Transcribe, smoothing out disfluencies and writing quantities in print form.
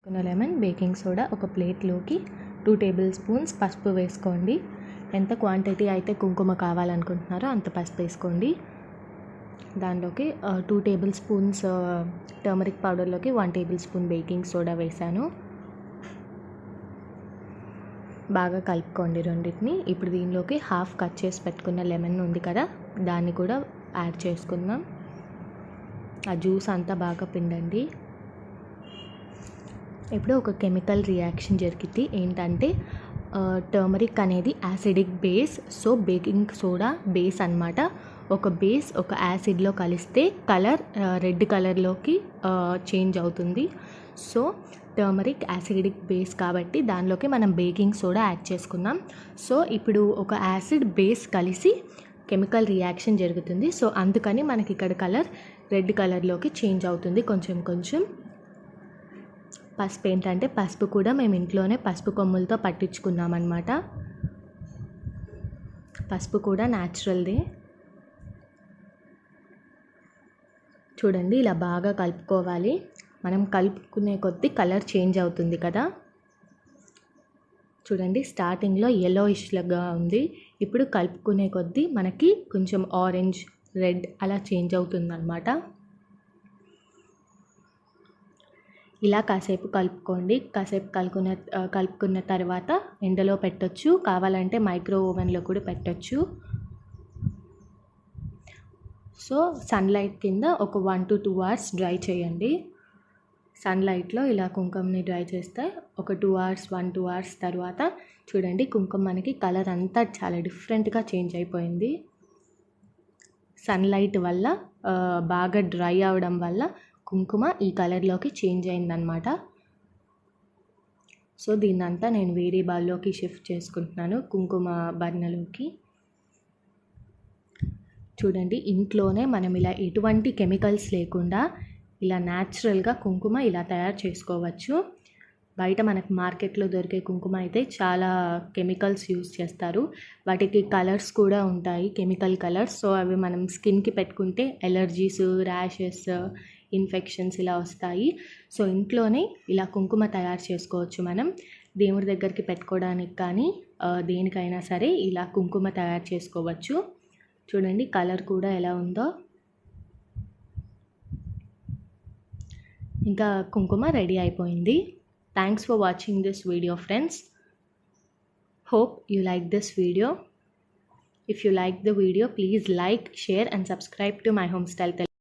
Lemon, baking soda ఒక ప్లేట్లోకి 2 table spoons పసుపు వేసుకోండి. ఎంత క్వాంటిటీ అయితే కుంకుమ కావాలనుకుంటున్నారో అంత పసుపు వేసుకోండి. దానిలోకి 2 టేబుల్ స్పూన్స్ టర్మరిక్ పౌడర్లోకి 1 టేబుల్ స్పూన్ బేకింగ్ సోడా వేసాను. బాగా కలుపుకోండి రెండింటిని. ఇప్పుడు దీనిలోకి హాఫ్ కట్ చేసి పెట్టుకున్న లెమన్ ఉంది కదా, దాన్ని కూడా యాడ్ చేసుకుందాం. ఆ జ్యూస్ అంతా బాగా పిండండి. ఇప్పుడు ఒక కెమికల్ రియాక్షన్ జరిగింది. ఏంటంటే టర్మరిక్ అనేది acidic base. So baking soda base అన్నమాట. ఒక బేస్ ఒక యాసిడ్లో కలిస్తే కలర్ రెడ్ కలర్లోకి చేంజ్ అవుతుంది. సో టర్మరిక్ యాసిడిక్ బేస్ కాబట్టి దానిలోకి మనం బేకింగ్ సోడా యాడ్ చేసుకుందాం. సో ఇప్పుడు ఒక యాసిడ్ బేస్ కలిసి కెమికల్ రియాక్షన్ జరుగుతుంది. సో అందుకని మనకి ఇక్కడ కలర్ రెడ్ కలర్లోకి చేంజ్ అవుతుంది కొంచెం కొంచెం. పసుపు ఏంటంటే పసుపు కూడా మేము ఇంట్లోనే పసుపు కొమ్ములతో పట్టించుకున్నాం అన్నమాట. పసుపు కూడా న్యాచురల్దే. చూడండి, ఇలా బాగా కలుపుకోవాలి. మనం కలుపుకునే కొద్దీ కలర్ చేంజ్ అవుతుంది కదా. చూడండి, స్టార్టింగ్లో yellowish-గా ఉంది. ఇప్పుడు కలుపుకునే కొద్దీ మనకి కొంచెం ఆరెంజ్, రెడ్ అలా చేంజ్ అవుతుందన్నమాట. ఇలా కాసేపు కలుపుకోండి. కాసేపు కలుపుకున్న తర్వాత ఎండలో పెట్టొచ్చు, కావాలంటే మైక్రో ఓవెన్లో కూడా పెట్టొచ్చు. సో సన్లైట్ కింద ఒక 1 to 2 hours డ్రై చేయండి. సన్లైట్లో ఇలా కుంకుమని డ్రై చేస్తే ఒక 2 hours 1-2 hours తర్వాత చూడండి, కుంకుమ మనకి కలర్ అంతా చాలా డిఫరెంట్గా చేంజ్ అయిపోయింది. సన్లైట్ వల్ల బాగా డ్రై అవడం వల్ల కుంకుమ ఈ కలర్లోకి చేంజ్ అయిందనమాట. సో దీన్నంతా నేను వేరే బౌల్లోకి షిఫ్ట్ చేసుకుంటున్నాను, కుంకుమ బర్నలోకి. చూడండి, ఇంట్లోనే మనం ఇలా ఎటువంటి కెమికల్స్ లేకుండా ఇలా న్యాచురల్గా కుంకుమ ఇలా తయారు చేసుకోవచ్చు. బయట మనకు మార్కెట్లో దొరికే కుంకుమ అయితే చాలా కెమికల్స్ యూజ్ చేస్తారు. వాటికి కలర్స్ కూడా ఉంటాయి, కెమికల్ కలర్స్. సో అవి మనం స్కిన్కి పెట్టుకుంటే ఎలర్జీస్, ర్యాషెస్, ఇన్ఫెక్షన్స్ ఇలా వస్తాయి. సో ఇంట్లోనే ఇలా కుంకుమ తయారు చేసుకోవచ్చు మనం. దేవుడి దగ్గరికి పెట్టుకోవడానికి కానీ దేనికైనా సరే ఇలా కుంకుమ తయారు చేసుకోవచ్చు. చూడండి, కలర్ కూడా ఎలా ఉందో. ఇంకా కుంకుమ రెడీ అయిపోయింది. Thanks for watching this video, friends. Hope you like this video. If you like the video, please like, share and subscribe to my Homestyle.